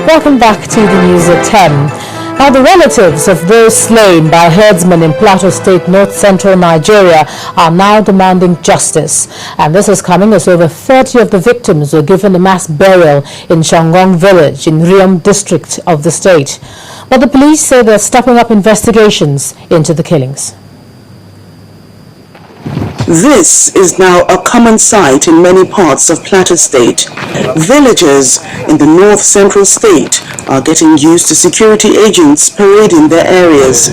Welcome back to the news at 10. Now, the relatives of those slain by herdsmen in Plateau State, north-central Nigeria, are now demanding justice. And this is coming as over 30 of the victims were given a mass burial in Shangong village in Riom district of the state. But the police say they're stepping up investigations into the killings. This is now a common sight in many parts of Plateau State. Villagers in the north-central state are getting used to security agents parading their areas.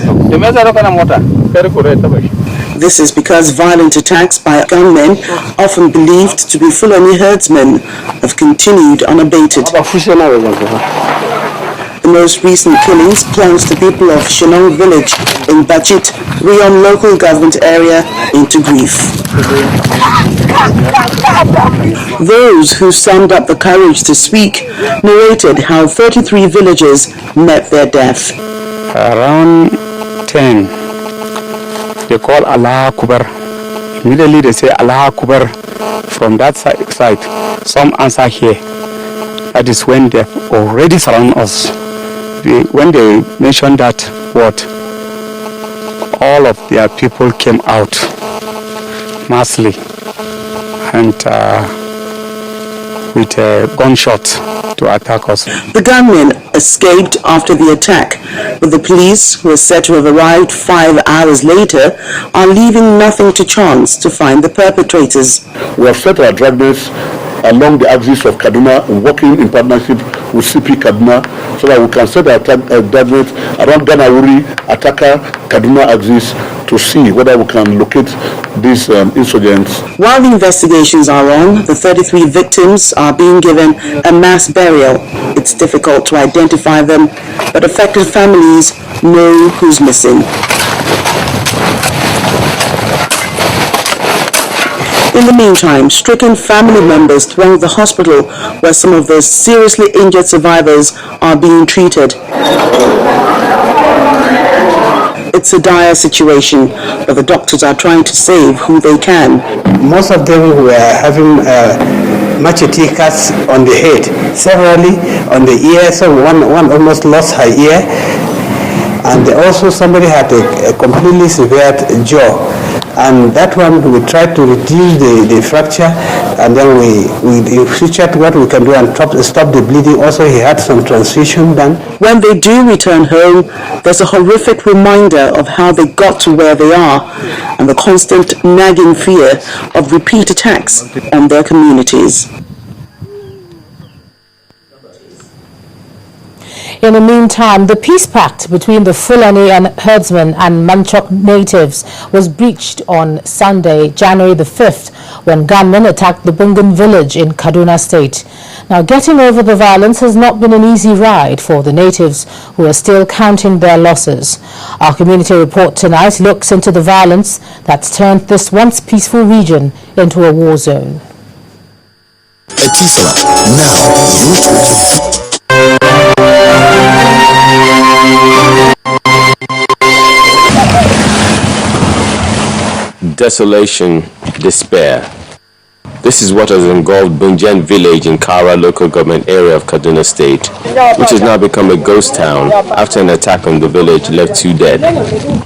This is because violent attacks by gunmen, often believed to be Fulani herdsmen, have continued unabated. The most recent killings plunged the people of Shenong village in Bajit, Riom local government area, into grief. Those who summed up the courage to speak narrated how 33 villagers met their death. Around 10, they call Allah Akbar. Immediately they say Allah Akbar. From that side, some answer here. That is when they already surround us. When they mentioned that word, all of their people came out massively and with gunshots to attack us. The gunmen escaped after the attack, but the police, who are said to have arrived 5 hours later, are leaving nothing to chance to find the perpetrators. We have set our dragways along the axis of Kaduna, working in partnership with CP Kaduna, so that we can set our dragways around Ganawuri, Ataka, Kaduna axis to see whether we can locate these insurgents. While the investigations are on, the 33 victims are being given a mass burial. It's difficult to identify them, but affected families know who's missing. In the meantime, stricken family members throng the hospital where some of the seriously injured survivors are being treated. It's a dire situation, but the doctors are trying to save who they can. Most of them were having machete cuts on the head, severally on the ear, so one almost lost her ear, and also somebody had a completely severed jaw. And that one, we tried to reduce the fracture, and then we researched what we can do and stop the bleeding. Also, he had some transfusion done. When they do return home, there's a horrific reminder of how they got to where they are, and the constant nagging fear of repeat attacks on their communities. In the meantime, the peace pact between the Fulani and herdsmen and Manchok natives was breached on Sunday, January the 5th, when gunmen attacked the Bungan village in Kaduna State. Now, getting over the violence has not been an easy ride for the natives, who are still counting their losses. Our community report tonight looks into the violence that's turned this once peaceful region into a war zone. Etisala, now your turn. Desolation, despair. This is what has engulfed Bunjan village in Kara local government area of Kaduna State, which has now become a ghost town after an attack on the village left 2 dead.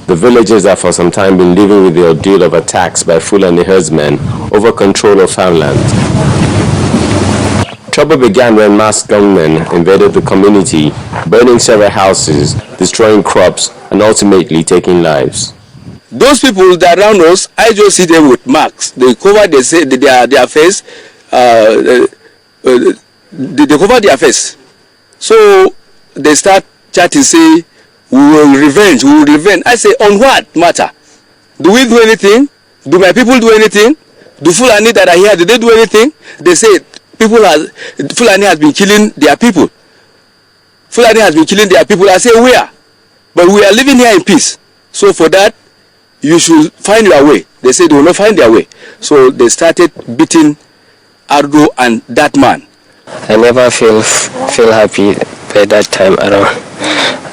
The villagers have for some time been living with the ordeal of attacks by Fulani herdsmen over control of farmland. Trouble began when masked gunmen invaded the community, burning several houses, destroying crops, and ultimately taking lives. Those people that around us, I just see them with masks. They cover their face. They cover their face. So they start chatting, say, "We will revenge. We will revenge." I say, on what matter? Do we do anything? Do my people do anything? Do Fulani that are here, did they do anything? They say Fulani has been killing their people. Fulani has been killing their people. I say, where? But we are living here in peace. So for that, you should find your way. They say they will not find their way. So they started beating Ardo and that man. I never feel happy by that time around.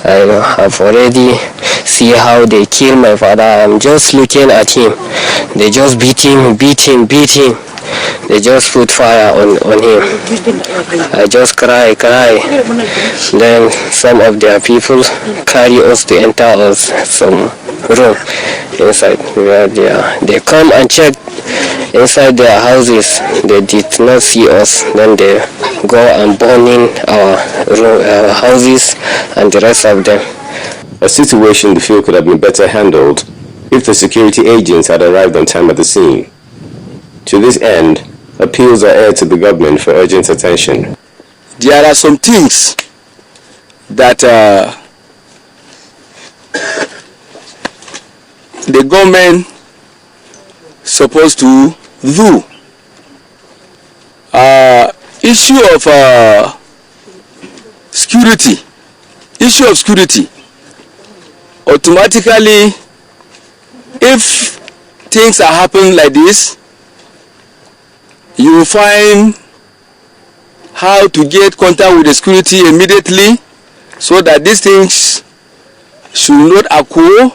I have already see how they kill my father. I'm just looking at him. They just beat him. They just put fire on him. I just cry. Then some of their people carry us to enter us some room inside where they come and check inside their houses. They did not see us. Then they go and burn in our houses and the rest of them. A situation they feel could have been better handled if the security agents had arrived on time at the scene. To this end, appeals are aired to the government for urgent attention. There are some things that the government supposed to do. Issue of security. Automatically, if things are happening like this, you will find how to get contact with the security immediately so that these things should not occur.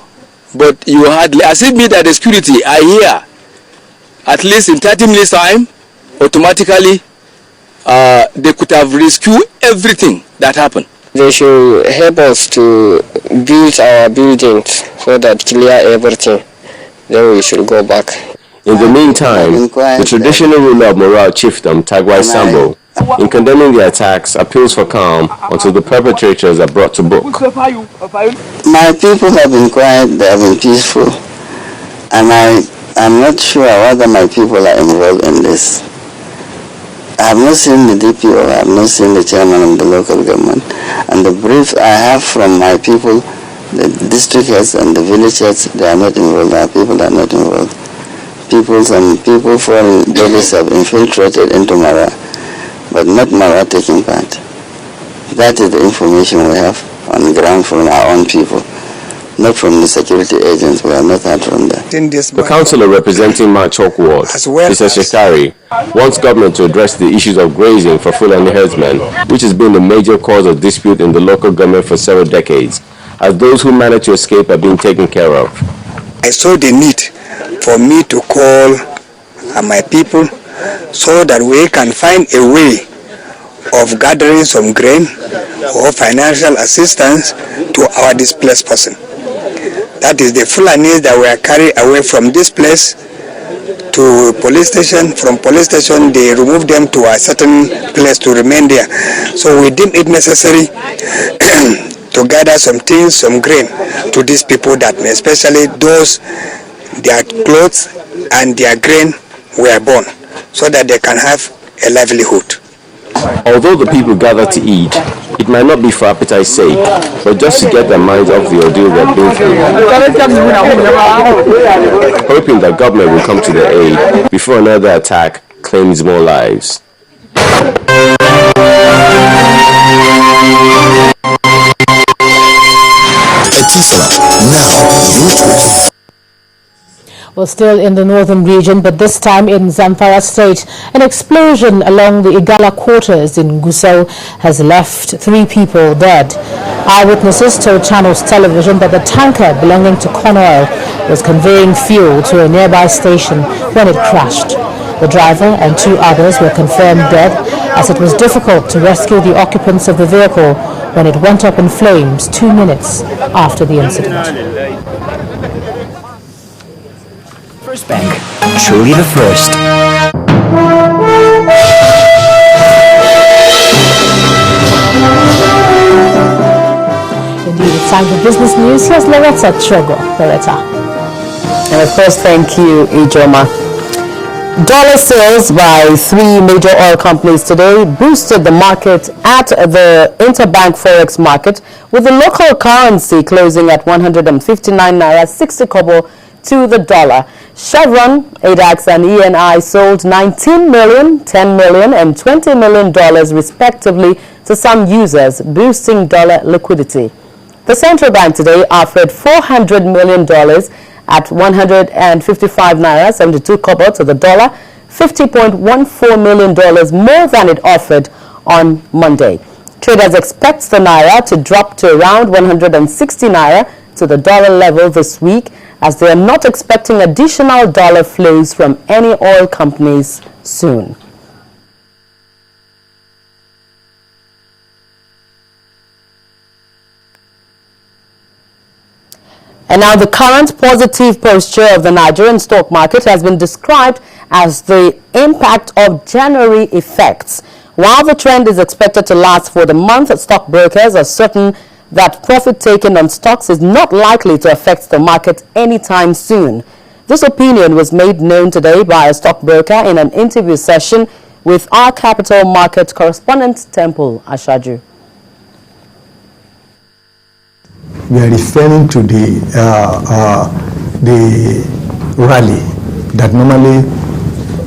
But you hardly, as it means that the security are here at least in 30 minutes time, automatically they could have rescued everything that happened. They should help us to build our buildings so that clear everything. Then we should go back. In the meantime, the traditional ruler of Morale chiefdom, Tagwai Sambo, in condemning the attacks, appeals for calm until the perpetrators are brought to book. My people have been quiet, they have been peaceful, and I'm not sure whether my people are involved in this. I have not seen the DPO, I have not seen the chairman of the local government, and the brief I have from my people, the district heads and the village heads, they are not involved, our people are not involved. People foreign bodies have infiltrated into Mara, but not Mara taking part. That is the information we have on the ground from our own people, not from the security agents. We are not heard from them. The councillor representing Machok Ward, Mr. Shekari, wants government to address the issues of grazing for Fulani herdsmen, which has been the major cause of dispute in the local government for several decades, as those who manage to escape are being taken care of. I saw the need for me to call my people so that we can find a way of gathering some grain or financial assistance to our displaced person. That is the Fulanis that were carried away from this place to police station. From police station, they removed them to a certain place to remain there. So we deemed it necessary to gather some things, some grain to these people, that especially those, their clothes and their grain were born, so that they can have a livelihood. Although the people gather to eat, it might not be for appetite's sake, but just to get their minds off the ordeal they've been through. Hoping that government will come to their aid before another attack claims more lives. Well, still in the northern region, but this time in Zamfara state, an explosion along the Igala quarters in Gusau has left 3 people dead. Eyewitnesses told Channels Television that the tanker belonging to Conoil was conveying fuel to a nearby station when it crashed. The driver and 2 others were confirmed dead, as it was difficult to rescue the occupants of the vehicle when it went up in flames 2 minutes after the incident. First Bank, truly the first. Indeed, it's time for business news. Here's Loretta Chogo. Loretta. And of course, thank you, Ijoma. Dollar sales by 3 major oil companies today boosted the market at the interbank forex market, with the local currency closing at 159 naira 60 kobo to the dollar. Chevron, ADAX and ENI sold $19 million, $10 million and $20 million respectively to some users, boosting dollar liquidity. The central bank today offered $400 million at 155 naira 72 kobo to the dollar, $50.14 million more than it offered on Monday. Traders expect the naira to drop to around 160 naira to the dollar level this week, as they are not expecting additional dollar flows from any oil companies soon. And now the current positive posture of the Nigerian stock market has been described as the impact of January effects. While the trend is expected to last for the month, stockbrokers are certain that profit taken on stocks is not likely to affect the market anytime soon. This opinion was made known today by a stockbroker in an interview session with our capital market correspondent Temple Ashaju. We are referring to the rally that normally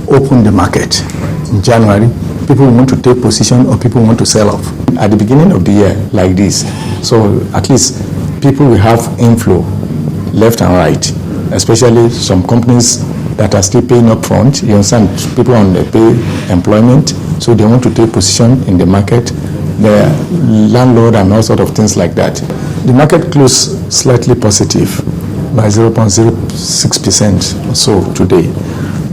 opened the market in January. People want to take position or people want to sell off at the beginning of the year like this. So at least people will have inflow left and right, especially some companies that are still paying up front. You understand, people on the pay employment, so they want to take position in the market, the landlord and all sort of things like that. The market closed slightly positive by 0.06% or so today.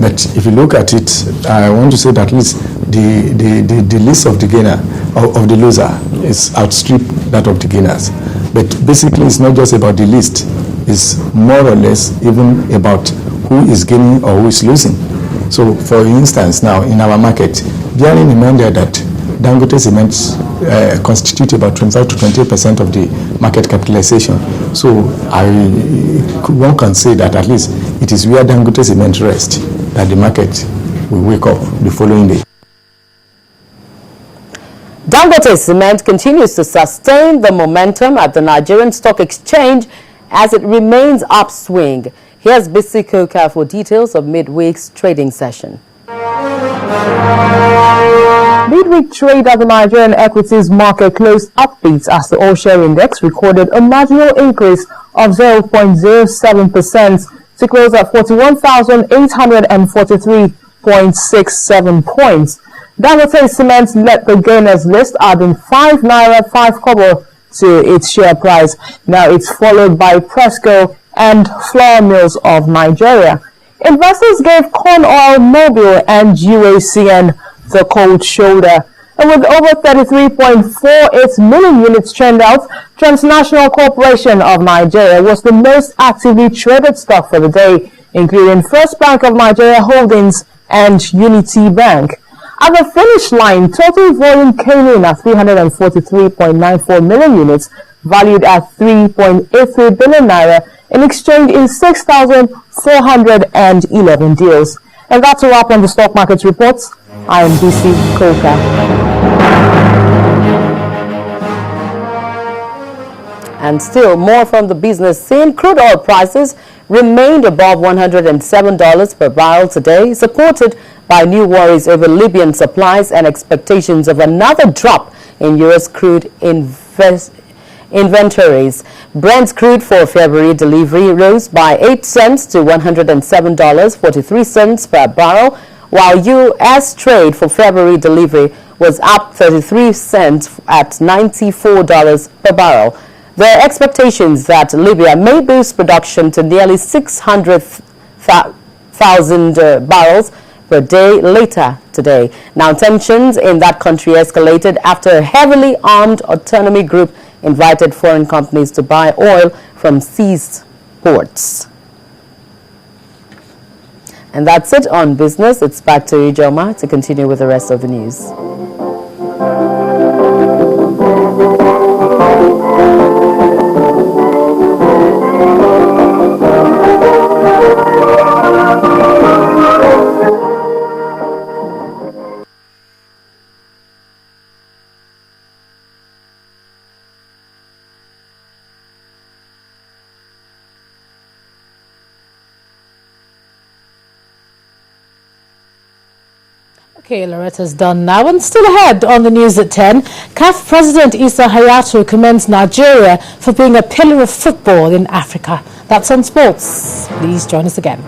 But if you look at it, I want to say that at least the list of the gainer of the loser is outstripped that of the gainers. But basically, it's not just about the list; it's more or less even about who is gaining or who is losing. So, for instance, now in our market, bearing in mind that Dangote Cement constitute about 25 to 28% of the market capitalization. So one can say that at least it is where Dangote Cement rests that the market will wake up the following day. Dangote Cement continues to sustain the momentum at the Nigerian Stock Exchange as it remains upswing. Here's Bisi Koka for details of midweek's trading session. Midweek trade at the Nigerian equities market closed upbeat as the all-share index recorded a marginal increase of 0.07% to close at 41,843.67 points. Dangote Cement led the gainers list, adding 5 naira 5 kobo to its share price. Now it's followed by Presco and Flour Mills of Nigeria. Investors gave Corn Oil, Mobil and UACN the cold shoulder. And with over 33.48 million units churned out, Transnational Corporation of Nigeria was the most actively traded stock for the day, including First Bank of Nigeria Holdings and Unity Bank. At the finish line, total volume came in at 343.94 million units, valued at 3.83 billion naira, and exchanged in 6,411 deals. And that's a wrap on the stock market reports. I am DC Koka. And still more from the business scene. Crude oil prices remained above $107 per barrel today, supported by new worries over Libyan supplies and expectations of another drop in U.S. crude inventories. Brent crude for February delivery rose by 8 cents to $107.43 per barrel, while U.S. trade for February delivery was up 33 cents at $94 per barrel. There are expectations that Libya may boost production to nearly 600,000 barrels per day later today. Now, tensions in that country escalated after a heavily armed autonomy group invited foreign companies to buy oil from seized ports. And that's it on business. It's back to you, Joma, to continue with the rest of the news. Okay, Loretta's done now. And still ahead on the news at 10, CAF President Issa Hayatou commends Nigeria for being a pillar of football in Africa. That's on sports. Please join us again.